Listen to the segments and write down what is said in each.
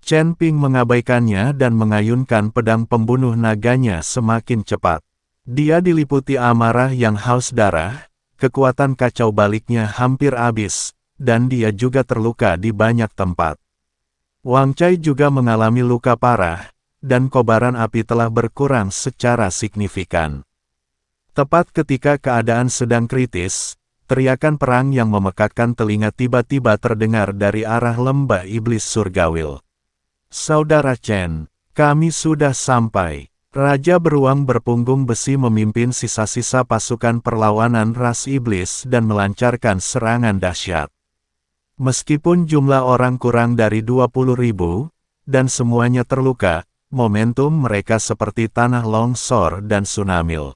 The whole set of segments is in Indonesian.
Chen Ping mengabaikannya dan mengayunkan pedang pembunuh naganya semakin cepat. Dia diliputi amarah yang haus darah, kekuatan kacau baliknya hampir habis, dan dia juga terluka di banyak tempat. Wang Cai juga mengalami luka parah, dan kobaran api telah berkurang secara signifikan. Tepat ketika keadaan sedang kritis, teriakan perang yang memekakkan telinga tiba-tiba terdengar dari arah lembah iblis surgawil. Saudara Chen, kami sudah sampai. Raja beruang berpunggung besi memimpin sisa-sisa pasukan perlawanan ras iblis dan melancarkan serangan dahsyat. Meskipun jumlah orang kurang dari 20.000, dan semuanya terluka, momentum mereka seperti tanah longsor dan tsunami.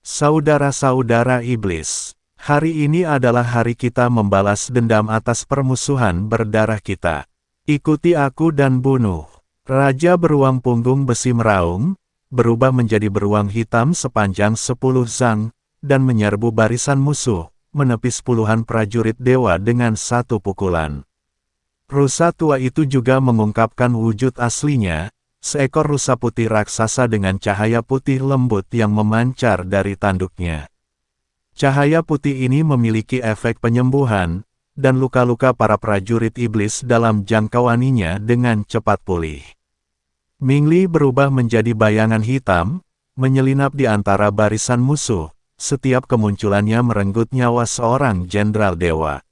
Saudara-saudara iblis, hari ini adalah hari kita membalas dendam atas permusuhan berdarah kita. Ikuti aku dan bunuh. Raja beruang punggung besi meraung, berubah menjadi beruang hitam sepanjang 10 zang, dan menyerbu barisan musuh, menepis puluhan prajurit dewa dengan satu pukulan. Rusa tua itu juga mengungkapkan wujud aslinya, seekor rusa putih raksasa dengan cahaya putih lembut yang memancar dari tanduknya. Cahaya putih ini memiliki efek penyembuhan, dan luka-luka para prajurit iblis dalam jangkauaninya dengan cepat pulih. Ming Li berubah menjadi bayangan hitam, menyelinap di antara barisan musuh, setiap kemunculannya merenggut nyawa seorang jenderal dewa.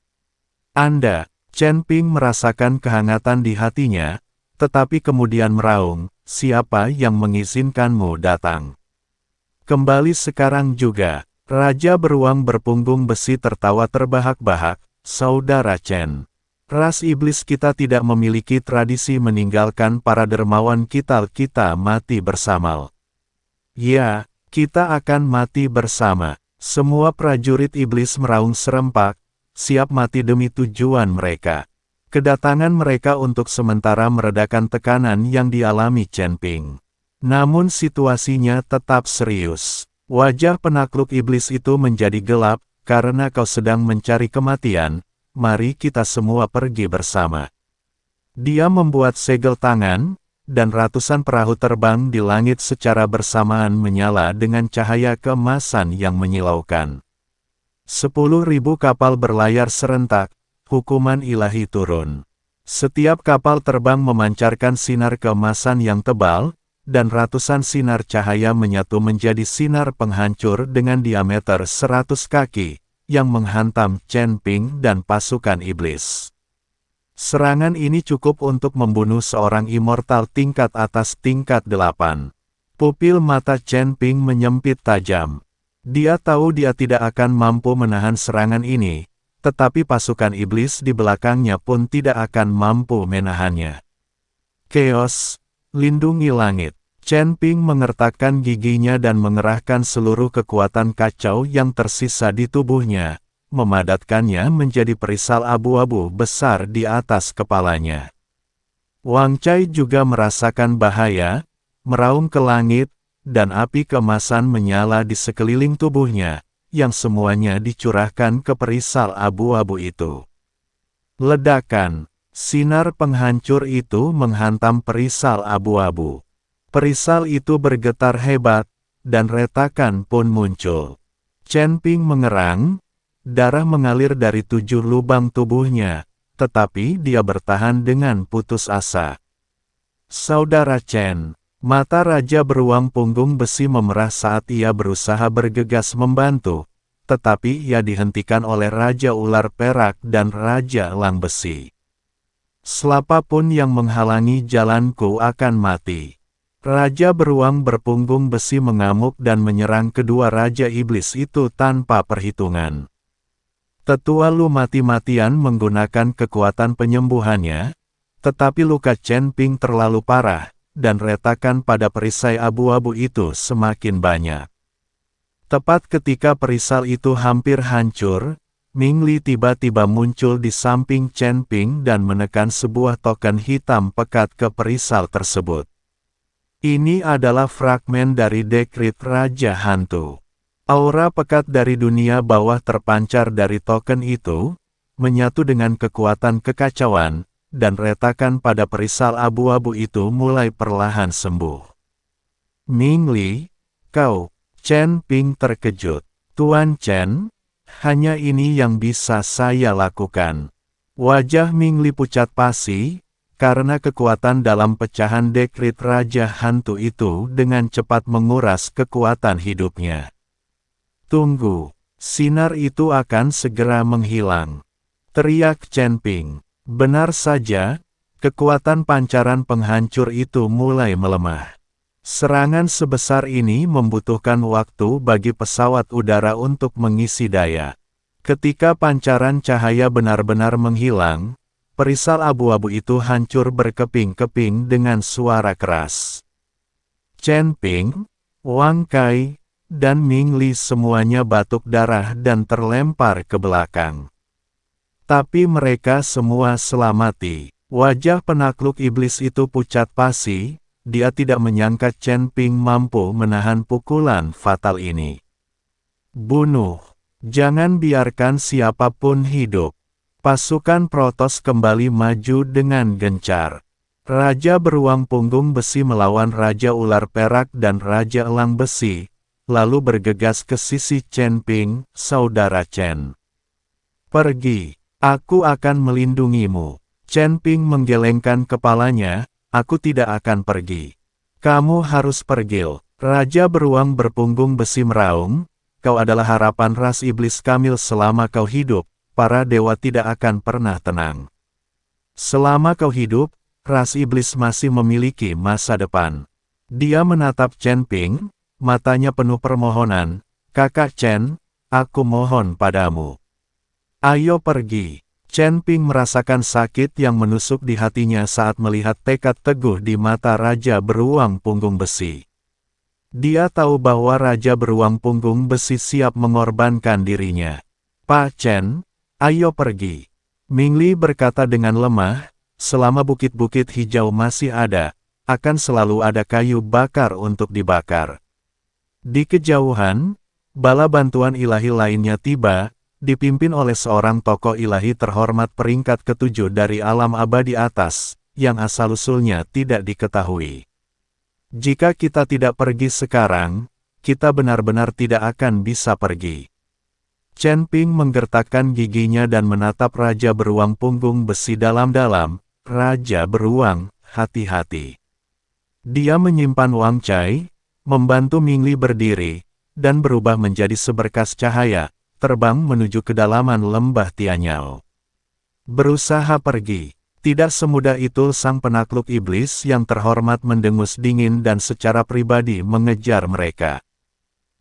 Anda, Chen Ping merasakan kehangatan di hatinya, tetapi kemudian meraung, siapa yang mengizinkanmu datang? Kembali sekarang juga, Raja beruang berpunggung besi tertawa terbahak-bahak. Saudara Chen, ras iblis kita tidak memiliki tradisi meninggalkan para dermawan kita mati bersama. Ya, kita akan mati bersama. Semua prajurit iblis meraung serempak, siap mati demi tujuan mereka. Kedatangan mereka untuk sementara meredakan tekanan yang dialami Chen Ping. Namun situasinya tetap serius. Wajah penakluk iblis itu menjadi gelap, karena kau sedang mencari kematian, mari kita semua pergi bersama. Dia membuat segel tangan, dan ratusan perahu terbang di langit secara bersamaan menyala dengan cahaya keemasan yang menyilaukan. 10.000 kapal berlayar serentak, hukuman ilahi turun. Setiap kapal terbang memancarkan sinar keemasan yang tebal, dan ratusan sinar cahaya menyatu menjadi sinar penghancur dengan diameter 100 kaki, yang menghantam Chen Ping dan pasukan iblis. Serangan ini cukup untuk membunuh seorang immortal tingkat atas tingkat 8. Pupil mata Chen Ping menyempit tajam. Dia tahu dia tidak akan mampu menahan serangan ini, tetapi pasukan iblis di belakangnya pun tidak akan mampu menahannya. Chaos, lindungi langit. Chen Ping mengertakkan giginya dan mengerahkan seluruh kekuatan kacau yang tersisa di tubuhnya, memadatkannya menjadi perisal abu-abu besar di atas kepalanya. Wang Cai juga merasakan bahaya, meraung ke langit, dan api keemasan menyala di sekeliling tubuhnya, yang semuanya dicurahkan ke perisal abu-abu itu. Ledakan, sinar penghancur itu menghantam perisal abu-abu. Perisal itu bergetar hebat, dan retakan pun muncul. Chen Ping mengerang, darah mengalir dari 7 lubang tubuhnya, tetapi dia bertahan dengan putus asa. Saudara Chen, mata Raja beruang punggung besi memerah saat ia berusaha bergegas membantu, tetapi ia dihentikan oleh Raja Ular Perak dan Raja Elang Besi. Siapapun yang menghalangi jalanku akan mati. Raja beruang berpunggung besi mengamuk dan menyerang kedua Raja Iblis itu tanpa perhitungan. Tetua Lu mati-matian menggunakan kekuatan penyembuhannya, tetapi luka Chen Ping terlalu parah, dan retakan pada perisai abu-abu itu semakin banyak. Tepat ketika perisal itu hampir hancur, Ming Li tiba-tiba muncul di samping Chen Ping dan menekan sebuah token hitam pekat ke perisal tersebut. Ini adalah fragmen dari dekrit Raja Hantu. Aura pekat dari dunia bawah terpancar dari token itu, menyatu dengan kekuatan kekacauan, dan retakan pada perisal abu-abu itu mulai perlahan sembuh. Ming Li, kau, Chen Ping terkejut. Tuan Chen, hanya ini yang bisa saya lakukan. Wajah Ming Li pucat pasi, karena kekuatan dalam pecahan dekrit Raja Hantu itu dengan cepat menguras kekuatan hidupnya. Tunggu, sinar itu akan segera menghilang. Teriak Chen Ping. Benar saja, kekuatan pancaran penghancur itu mulai melemah. Serangan sebesar ini membutuhkan waktu bagi pesawat udara untuk mengisi daya. Ketika pancaran cahaya benar-benar menghilang, perisal abu-abu itu hancur berkeping-keping dengan suara keras. Chen Ping, Wang Kai, dan Ming Li semuanya batuk darah dan terlempar ke belakang. Tapi mereka semua selamati. Wajah penakluk iblis itu pucat pasi, dia tidak menyangka Chen Ping mampu menahan pukulan fatal ini. Bunuh, jangan biarkan siapapun hidup. Pasukan Protoss kembali maju dengan gencar. Raja beruang punggung besi melawan Raja ular perak dan Raja elang besi, lalu bergegas ke sisi Chen Ping, saudara Chen. Pergi, aku akan melindungimu. Chen Ping menggelengkan kepalanya, aku tidak akan pergi. Kamu harus pergi. Raja beruang berpunggung besi meraung, kau adalah harapan ras iblis Kamil selama kau hidup. Para dewa tidak akan pernah tenang. Selama kau hidup, ras iblis masih memiliki masa depan. Dia menatap Chen Ping, matanya penuh permohonan, Kakak Chen, aku mohon padamu. Ayo pergi. Chen Ping merasakan sakit yang menusuk di hatinya saat melihat tekad teguh di mata Raja beruang punggung besi. Dia tahu bahwa Raja beruang punggung besi siap mengorbankan dirinya. Pak Chen, ayo pergi. Ming Li berkata dengan lemah, selama bukit-bukit hijau masih ada, akan selalu ada kayu bakar untuk dibakar. Di kejauhan, bala bantuan ilahi lainnya tiba, dipimpin oleh seorang tokoh ilahi terhormat peringkat ke-7 dari alam abadi atas, yang asal-usulnya tidak diketahui. Jika kita tidak pergi sekarang, kita benar-benar tidak akan bisa pergi. Chen Ping menggertakkan giginya dan menatap Raja beruang punggung besi dalam-dalam. Raja beruang, hati-hati. Dia menyimpan Wang Cai, membantu Ming Li berdiri, dan berubah menjadi seberkas cahaya, terbang menuju kedalaman lembah Tianyao. Berusaha pergi. Tidak semudah itu sang penakluk iblis yang terhormat mendengus dingin dan secara pribadi mengejar mereka.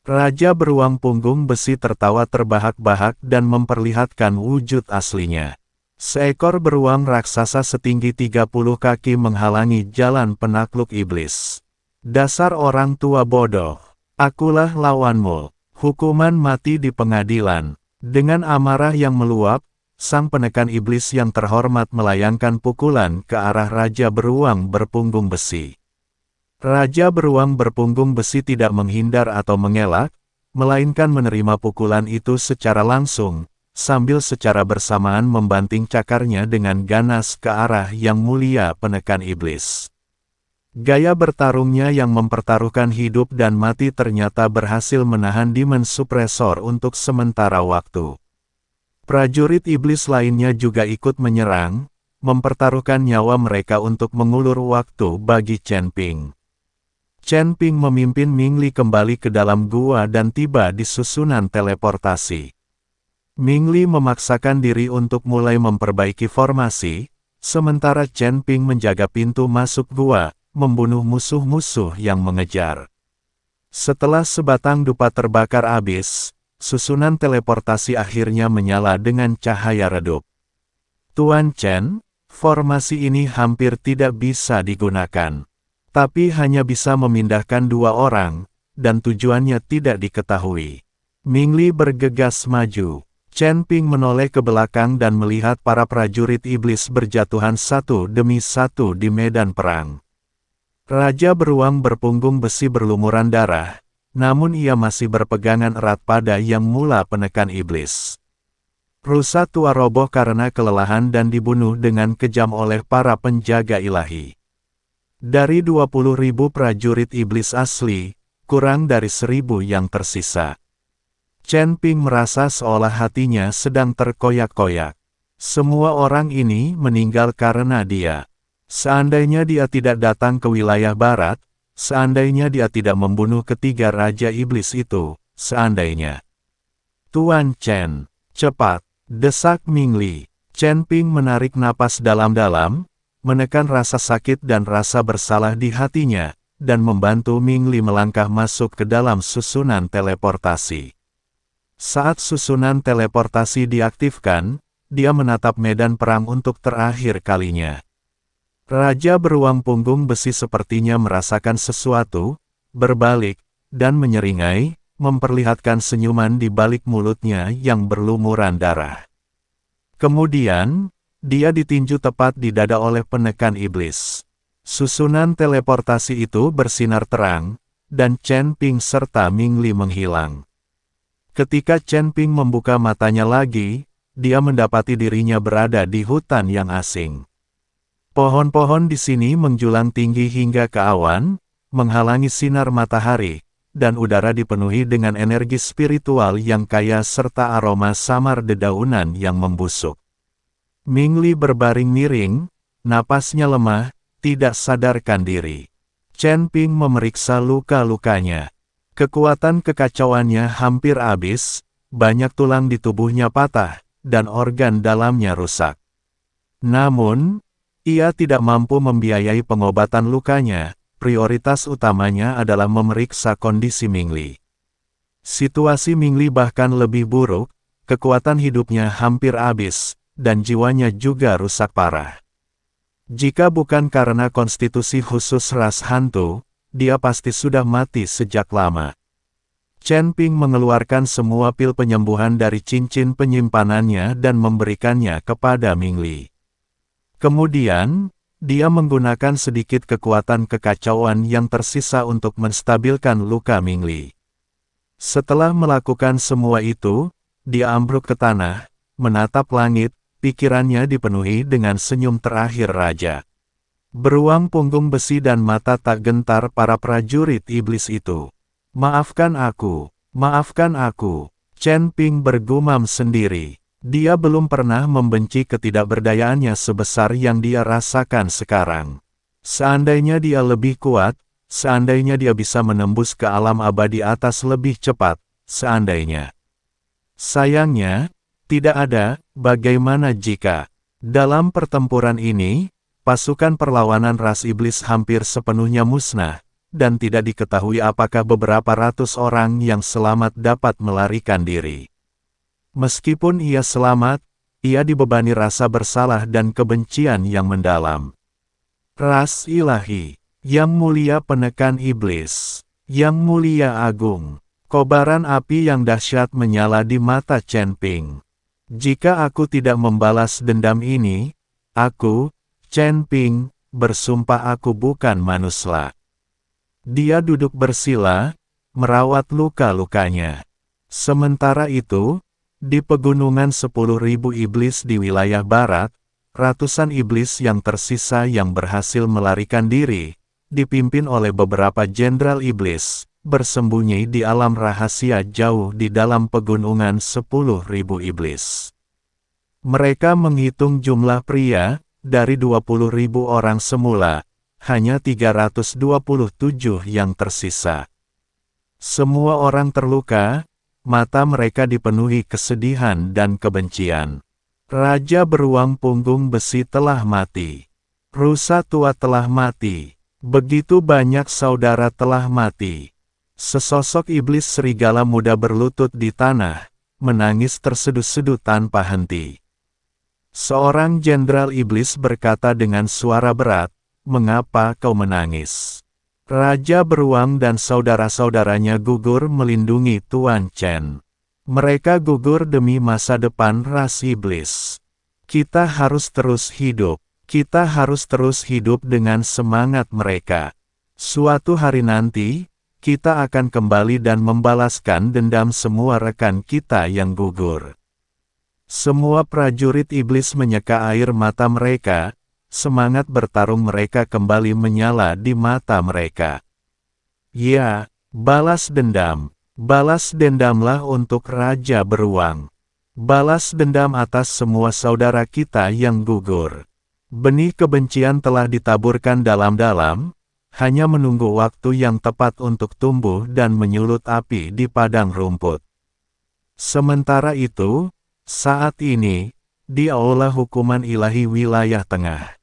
Raja beruang punggung besi tertawa terbahak-bahak dan memperlihatkan wujud aslinya. Seekor beruang raksasa setinggi 30 kaki menghalangi jalan penakluk iblis. Dasar orang tua bodoh, akulah lawanmu. Hukuman mati di pengadilan. Dengan amarah yang meluap, sang penekan iblis yang terhormat melayangkan pukulan ke arah Raja beruang berpunggung besi. Raja beruang berpunggung besi tidak menghindar atau mengelak, melainkan menerima pukulan itu secara langsung, sambil secara bersamaan membanting cakarnya dengan ganas ke arah yang mulia penekan iblis. Gaya bertarungnya yang mempertaruhkan hidup dan mati ternyata berhasil menahan Demon Suppressor untuk sementara waktu. Prajurit iblis lainnya juga ikut menyerang, mempertaruhkan nyawa mereka untuk mengulur waktu bagi Chen Ping. Chen Ping memimpin Ming Li kembali ke dalam gua dan tiba di susunan teleportasi. Ming Li memaksakan diri untuk mulai memperbaiki formasi, sementara Chen Ping menjaga pintu masuk gua, membunuh musuh-musuh yang mengejar. Setelah sebatang dupa terbakar habis, susunan teleportasi akhirnya menyala dengan cahaya redup. Tuan Chen, formasi ini hampir tidak bisa digunakan. Tapi hanya bisa memindahkan 2 orang, dan tujuannya tidak diketahui. Ming Li bergegas maju. Chen Ping menoleh ke belakang dan melihat para prajurit iblis berjatuhan satu demi satu di medan perang. Raja beruang berpunggung besi berlumuran darah, namun ia masih berpegangan erat pada yang mula penekan iblis. Rusa tua roboh karena kelelahan dan dibunuh dengan kejam oleh para penjaga ilahi. Dari 20.000 prajurit iblis asli, kurang dari 1.000 yang tersisa. Chen Ping merasa seolah hatinya sedang terkoyak-koyak. Semua orang ini meninggal karena dia. Seandainya dia tidak datang ke wilayah barat, seandainya dia tidak membunuh ketiga raja iblis itu, seandainya. Tuan Chen, cepat, desak Ming Li. Chen Ping menarik napas dalam-dalam, menekan rasa sakit dan rasa bersalah di hatinya, dan membantu Ming Li melangkah masuk ke dalam susunan teleportasi. Saat susunan teleportasi diaktifkan, dia menatap medan perang untuk terakhir kalinya. Raja beruang punggung besi sepertinya merasakan sesuatu, berbalik, dan menyeringai, memperlihatkan senyuman di balik mulutnya yang berlumuran darah. Kemudian, dia ditinju tepat di dada oleh penekan iblis. Susunan teleportasi itu bersinar terang, dan Chen Ping serta Ming Li menghilang. Ketika Chen Ping membuka matanya lagi, dia mendapati dirinya berada di hutan yang asing. Pohon-pohon di sini menjulang tinggi hingga ke awan, menghalangi sinar matahari, dan udara dipenuhi dengan energi spiritual yang kaya serta aroma samar dedaunan yang membusuk. Ming Li berbaring miring, napasnya lemah, tidak sadarkan diri. Chen Ping memeriksa luka-lukanya. Kekuatan kekacauannya hampir habis, banyak tulang di tubuhnya patah, dan organ dalamnya rusak. Namun, ia tidak mampu membiayai pengobatan lukanya. Prioritas utamanya adalah memeriksa kondisi Ming Li. Situasi Ming Li bahkan lebih buruk, kekuatan hidupnya hampir habis, dan jiwanya juga rusak parah. Jika bukan karena konstitusi khusus ras hantu, dia pasti sudah mati sejak lama. Chen Ping mengeluarkan semua pil penyembuhan dari cincin penyimpanannya dan memberikannya kepada Ming Li. Kemudian, dia menggunakan sedikit kekuatan kekacauan yang tersisa untuk menstabilkan luka Ming Li. Setelah melakukan semua itu, dia ambruk ke tanah, menatap langit, pikirannya dipenuhi dengan senyum terakhir raja. Beruang punggung besi dan mata tak gentar para prajurit iblis itu. Maafkan aku, Chen Ping bergumam sendiri. Dia belum pernah membenci ketidakberdayaannya sebesar yang dia rasakan sekarang. Seandainya dia lebih kuat, seandainya dia bisa menembus ke alam abadi atas lebih cepat, seandainya. Sayangnya, tidak ada. Bagaimana jika, dalam pertempuran ini, pasukan perlawanan ras iblis hampir sepenuhnya musnah, dan tidak diketahui apakah beberapa ratus orang yang selamat dapat melarikan diri. Meskipun ia selamat, ia dibebani rasa bersalah dan kebencian yang mendalam. Ras ilahi, yang mulia penekan iblis, yang mulia agung, kobaran api yang dahsyat menyala di mata Chen Ping. Jika aku tidak membalas dendam ini, aku, Chen Ping, bersumpah aku bukan manusia. Dia duduk bersila, merawat luka-lukanya. Sementara itu, di pegunungan 10.000 iblis di wilayah barat, ratusan iblis yang tersisa yang berhasil melarikan diri, dipimpin oleh beberapa jenderal iblis, bersembunyi di alam rahasia jauh di dalam pegunungan 10.000 iblis. Mereka menghitung jumlah pria, dari 20.000 orang semula, hanya 327 yang tersisa. Semua orang terluka, mata mereka dipenuhi kesedihan dan kebencian. Raja beruang punggung besi telah mati. Rusa tua telah mati. Begitu banyak saudara telah mati. Sesosok iblis serigala muda berlutut di tanah, menangis terseduh-seduh tanpa henti. Seorang jenderal iblis berkata dengan suara berat, "Mengapa kau menangis?" Raja beruang dan saudara-saudaranya gugur melindungi Tuan Chen. Mereka gugur demi masa depan ras iblis. Kita harus terus hidup. Kita harus terus hidup dengan semangat mereka. Suatu hari nanti, kita akan kembali dan membalaskan dendam semua rekan kita yang gugur. Semua prajurit iblis menyeka air mata mereka, semangat bertarung mereka kembali menyala di mata mereka. Ya, balas dendamlah untuk Raja Beruang. Balas dendam atas semua saudara kita yang gugur. Benih kebencian telah ditaburkan dalam-dalam, hanya menunggu waktu yang tepat untuk tumbuh dan menyulut api di padang rumput. Sementara itu, saat ini, di aula hukuman ilahi wilayah tengah,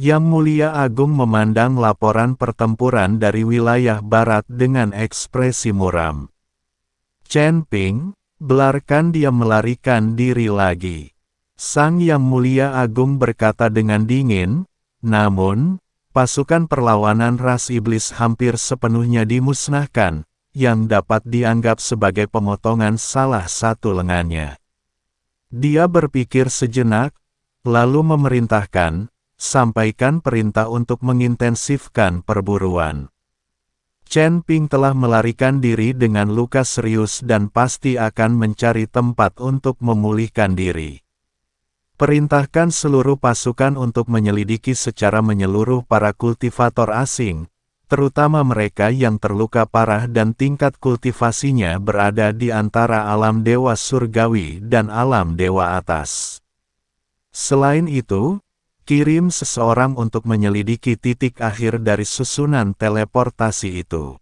Yang Mulia Agung memandang laporan pertempuran dari wilayah barat dengan ekspresi muram. Chen Ping, belarkan dia melarikan diri lagi. Sang Yang Mulia Agung berkata dengan dingin, namun, pasukan perlawanan ras iblis hampir sepenuhnya dimusnahkan, yang dapat dianggap sebagai pemotongan salah satu lengannya. Dia berpikir sejenak, lalu memerintahkan, sampaikan perintah untuk mengintensifkan perburuan. Chen Ping telah melarikan diri dengan luka serius dan pasti akan mencari tempat untuk memulihkan diri. Perintahkan seluruh pasukan untuk menyelidiki secara menyeluruh para kultivator asing, terutama mereka yang terluka parah dan tingkat kultivasinya berada di antara alam dewa surgawi dan alam dewa atas. Selain itu, kirim seseorang untuk menyelidiki titik akhir dari susunan teleportasi itu.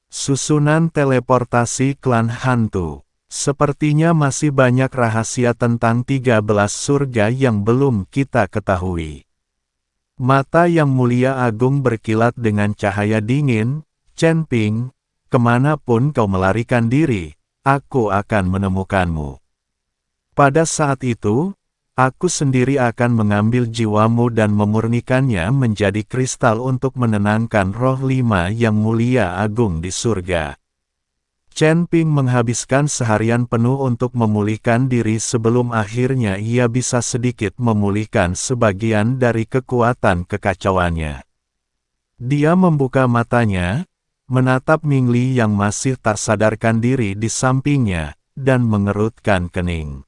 Susunan teleportasi klan hantu. Sepertinya masih banyak rahasia tentang 13 surga yang belum kita ketahui. Mata Yang Mulia Agung berkilat dengan cahaya dingin. Chen Ping, kemanapun kau melarikan diri, aku akan menemukanmu. Pada saat itu, aku sendiri akan mengambil jiwamu dan memurnikannya menjadi kristal untuk menenangkan roh 5 Yang Mulia Agung di surga. Chen Ping menghabiskan seharian penuh untuk memulihkan diri sebelum akhirnya ia bisa sedikit memulihkan sebagian dari kekuatan kekacauannya. Dia membuka matanya, menatap Ming Li yang masih tak sadarkan diri di sampingnya, dan mengerutkan kening.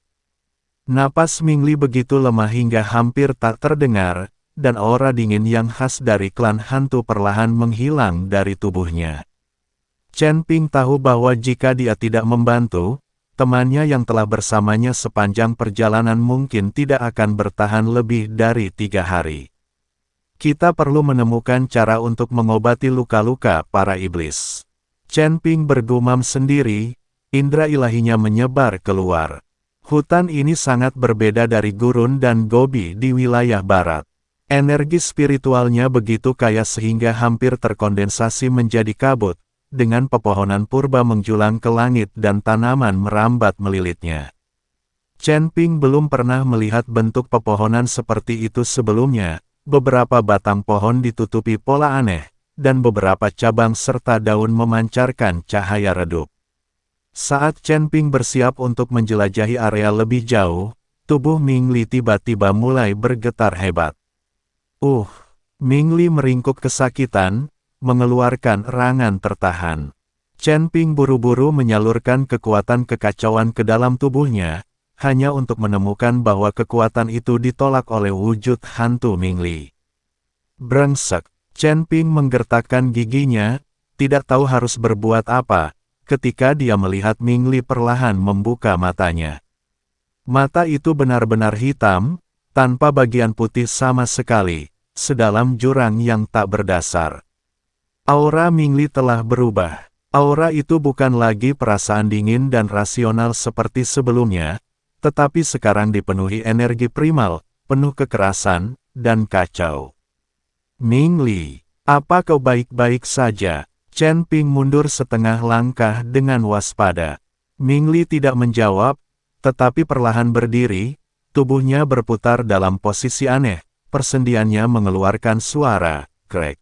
Napas Ming Li begitu lemah hingga hampir tak terdengar, dan aura dingin yang khas dari klan hantu perlahan menghilang dari tubuhnya. Chen Ping tahu bahwa jika dia tidak membantu, temannya yang telah bersamanya sepanjang perjalanan mungkin tidak akan bertahan lebih dari 3 hari. Kita perlu menemukan cara untuk mengobati luka-luka para iblis. Chen Ping bergumam sendiri, indera ilahinya menyebar keluar. Hutan ini sangat berbeda dari gurun dan gobi di wilayah barat. Energi spiritualnya begitu kaya sehingga hampir terkondensasi menjadi kabut, dengan pepohonan purba menjulang ke langit dan tanaman merambat melilitnya. Chen Ping belum pernah melihat bentuk pepohonan seperti itu sebelumnya, beberapa batang pohon ditutupi pola aneh, dan beberapa cabang serta daun memancarkan cahaya redup. Saat Chen Ping bersiap untuk menjelajahi area lebih jauh, tubuh Ming Li tiba-tiba mulai bergetar hebat. Ming Li meringkuk kesakitan, mengeluarkan erangan tertahan. Chen Ping buru-buru menyalurkan kekuatan kekacauan ke dalam tubuhnya, hanya untuk menemukan bahwa kekuatan itu ditolak oleh wujud hantu Ming Li. Brengsek, Chen Ping menggertakkan giginya, tidak tahu harus berbuat apa, ketika dia melihat Ming Li perlahan membuka matanya. Mata itu benar-benar hitam, tanpa bagian putih sama sekali, sedalam jurang yang tak berdasar. Aura Ming Li telah berubah. Aura itu bukan lagi perasaan dingin dan rasional seperti sebelumnya, tetapi sekarang dipenuhi energi primal, penuh kekerasan, dan kacau. Ming Li, apa kau baik-baik saja? Chen Ping mundur setengah langkah dengan waspada. Ming Li tidak menjawab, tetapi perlahan berdiri, tubuhnya berputar dalam posisi aneh, persendiannya mengeluarkan suara, krek.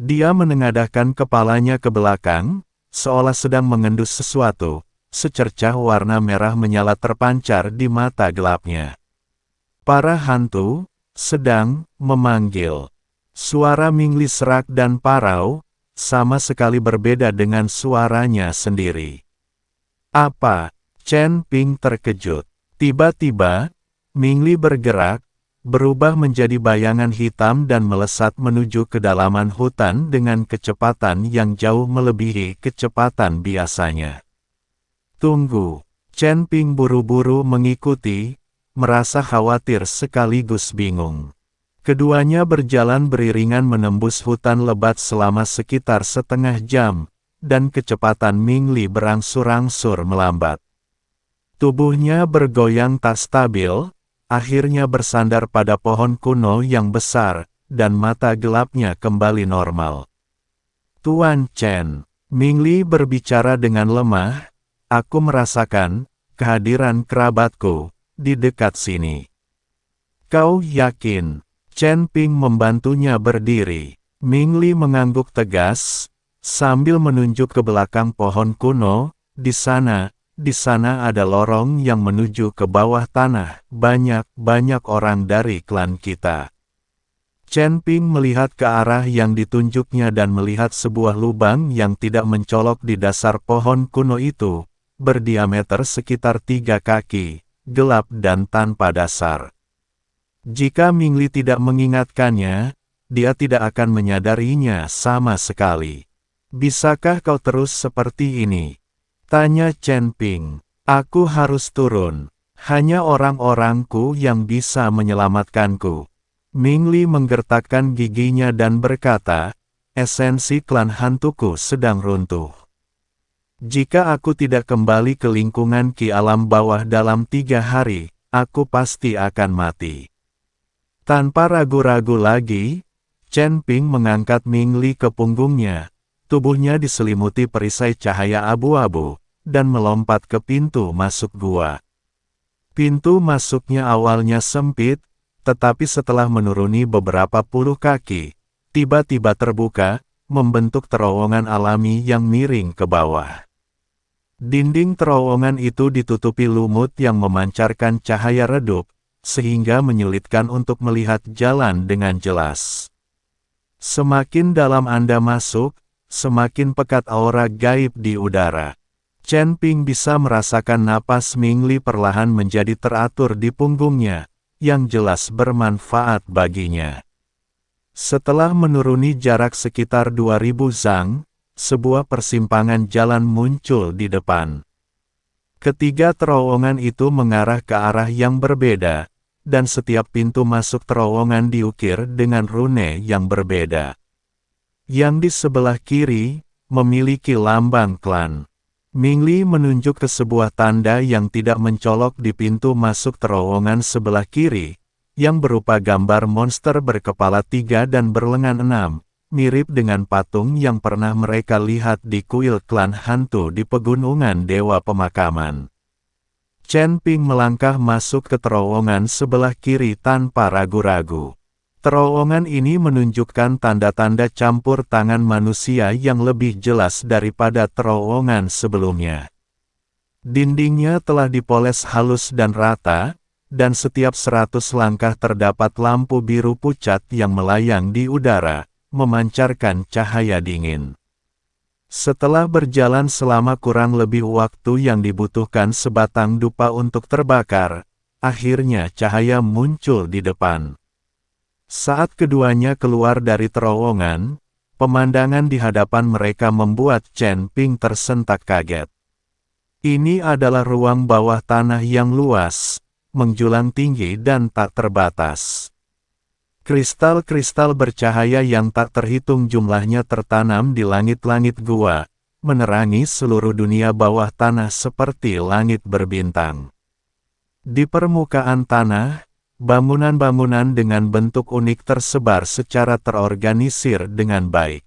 Dia menengadahkan kepalanya ke belakang, seolah sedang mengendus sesuatu, secercah warna merah menyala terpancar di mata gelapnya. Para hantu sedang memanggil. Suara Ming Li serak dan parau, sama sekali berbeda dengan suaranya sendiri. Apa? Chen Ping terkejut. Tiba-tiba, Mingli bergerak, berubah menjadi bayangan hitam dan melesat menuju kedalaman hutan dengan kecepatan yang jauh melebihi kecepatan biasanya. Tunggu, Chen Ping buru-buru mengikuti, merasa khawatir sekaligus bingung. Keduanya berjalan beriringan menembus hutan lebat selama sekitar setengah jam, dan kecepatan Mingli berangsur-angsur melambat. Tubuhnya bergoyang tak stabil, akhirnya bersandar pada pohon kuno yang besar, dan mata gelapnya kembali normal. Tuan Chen, Mingli berbicara dengan lemah, aku merasakan kehadiran kerabatku di dekat sini. Kau yakin? Chen Ping membantunya berdiri. Mingli mengangguk tegas, sambil menunjuk ke belakang pohon kuno. Di sana ada lorong yang menuju ke bawah tanah. Banyak orang dari klan kita. Chen Ping melihat ke arah yang ditunjuknya dan melihat sebuah lubang yang tidak mencolok di dasar pohon kuno itu, berdiameter sekitar 3 kaki, gelap dan tanpa dasar. Jika Mingli tidak mengingatkannya, dia tidak akan menyadarinya sama sekali. Bisakah kau terus seperti ini? Tanya Chen Ping. Aku harus turun. Hanya orang-orangku yang bisa menyelamatkanku. Mingli menggertakkan giginya dan berkata, esensi klan hantuku sedang runtuh. Jika aku tidak kembali ke lingkungan Ki alam bawah dalam 3 hari, aku pasti akan mati. Tanpa ragu-ragu lagi, Chen Ping mengangkat Mingli ke punggungnya. Tubuhnya diselimuti perisai cahaya abu-abu, dan melompat ke pintu masuk gua. Pintu masuknya awalnya sempit, tetapi setelah menuruni beberapa puluh kaki, tiba-tiba terbuka, membentuk terowongan alami yang miring ke bawah. Dinding terowongan itu ditutupi lumut yang memancarkan cahaya redup, sehingga menyulitkan untuk melihat jalan dengan jelas. Semakin dalam Anda masuk, semakin pekat aura gaib di udara. Chen Ping bisa merasakan napas Mingli perlahan menjadi teratur di punggungnya, yang jelas bermanfaat baginya. Setelah menuruni jarak sekitar 2000 zang, sebuah persimpangan jalan muncul di depan. Ketiga terowongan itu mengarah ke arah yang berbeda, dan setiap pintu masuk terowongan diukir dengan rune yang berbeda. Yang di sebelah kiri, memiliki lambang klan. Mingli menunjuk ke sebuah tanda yang tidak mencolok di pintu masuk terowongan sebelah kiri, yang berupa gambar monster berkepala 3 dan berlengan 6, mirip dengan patung yang pernah mereka lihat di kuil klan hantu di pegunungan Dewa Pemakaman. Chen Ping melangkah masuk ke terowongan sebelah kiri tanpa ragu-ragu. Terowongan ini menunjukkan tanda-tanda campur tangan manusia yang lebih jelas daripada terowongan sebelumnya. Dindingnya telah dipoles halus dan rata, dan setiap 100 langkah terdapat lampu biru pucat yang melayang di udara, memancarkan cahaya dingin. Setelah berjalan selama kurang lebih waktu yang dibutuhkan sebatang dupa untuk terbakar, akhirnya cahaya muncul di depan. Saat keduanya keluar dari terowongan, pemandangan di hadapan mereka membuat Chen Ping tersentak kaget. Ini adalah ruang bawah tanah yang luas, menjulang tinggi dan tak terbatas. Kristal-kristal bercahaya yang tak terhitung jumlahnya tertanam di langit-langit gua, menerangi seluruh dunia bawah tanah seperti langit berbintang. Di permukaan tanah, bangunan-bangunan dengan bentuk unik tersebar secara terorganisir dengan baik.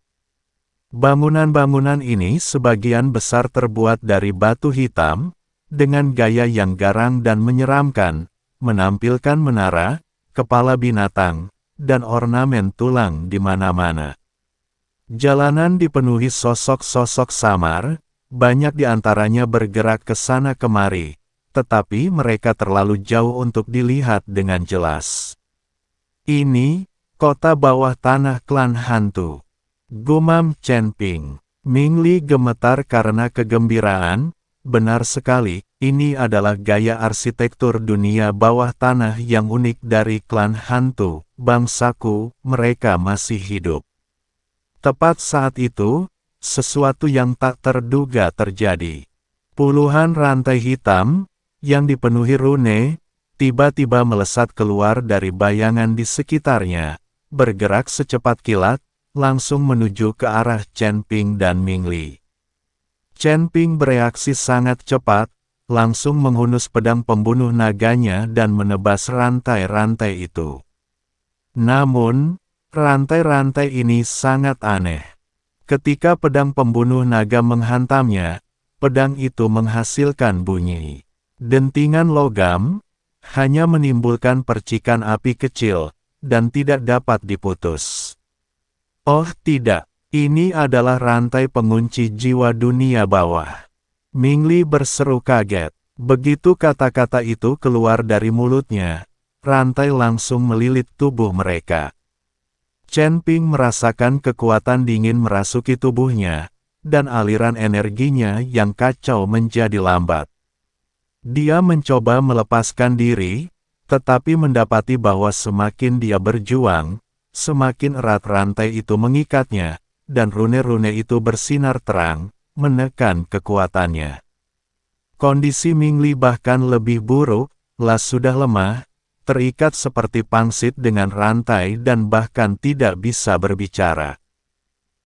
Bangunan-bangunan ini sebagian besar terbuat dari batu hitam, dengan gaya yang garang dan menyeramkan, menampilkan menara, kepala binatang, dan ornamen tulang di mana-mana. Jalanan dipenuhi sosok-sosok samar, banyak di antaranya bergerak ke sana kemari, tetapi mereka terlalu jauh untuk dilihat dengan jelas. Ini, kota bawah tanah klan hantu. Gumam Chen Ping. Mingli gemetar karena kegembiraan, benar sekali, ini adalah gaya arsitektur dunia bawah tanah yang unik dari klan hantu, bangsaku, mereka masih hidup. Tepat saat itu, sesuatu yang tak terduga terjadi. Puluhan rantai hitam, yang dipenuhi rune, tiba-tiba melesat keluar dari bayangan di sekitarnya, bergerak secepat kilat, langsung menuju ke arah Chen Ping dan Ming Li. Chen Ping bereaksi sangat cepat, langsung menghunus pedang pembunuh naganya dan menebas rantai-rantai itu. Namun, rantai-rantai ini sangat aneh. Ketika pedang pembunuh naga menghantamnya, pedang itu menghasilkan bunyi dentingan logam, hanya menimbulkan percikan api kecil, dan tidak dapat diputus. Oh tidak, ini adalah rantai pengunci jiwa dunia bawah. Ming Li berseru kaget. Begitu kata-kata itu keluar dari mulutnya, rantai langsung melilit tubuh mereka. Chen Ping merasakan kekuatan dingin merasuki tubuhnya, dan aliran energinya yang kacau menjadi lambat. Dia mencoba melepaskan diri, tetapi mendapati bahwa semakin dia berjuang, semakin erat rantai itu mengikatnya, dan rune-rune itu bersinar terang, menekan kekuatannya. Kondisi Ming Li bahkan lebih buruk, Las sudah lemah, terikat seperti pangsit dengan rantai dan bahkan tidak bisa berbicara.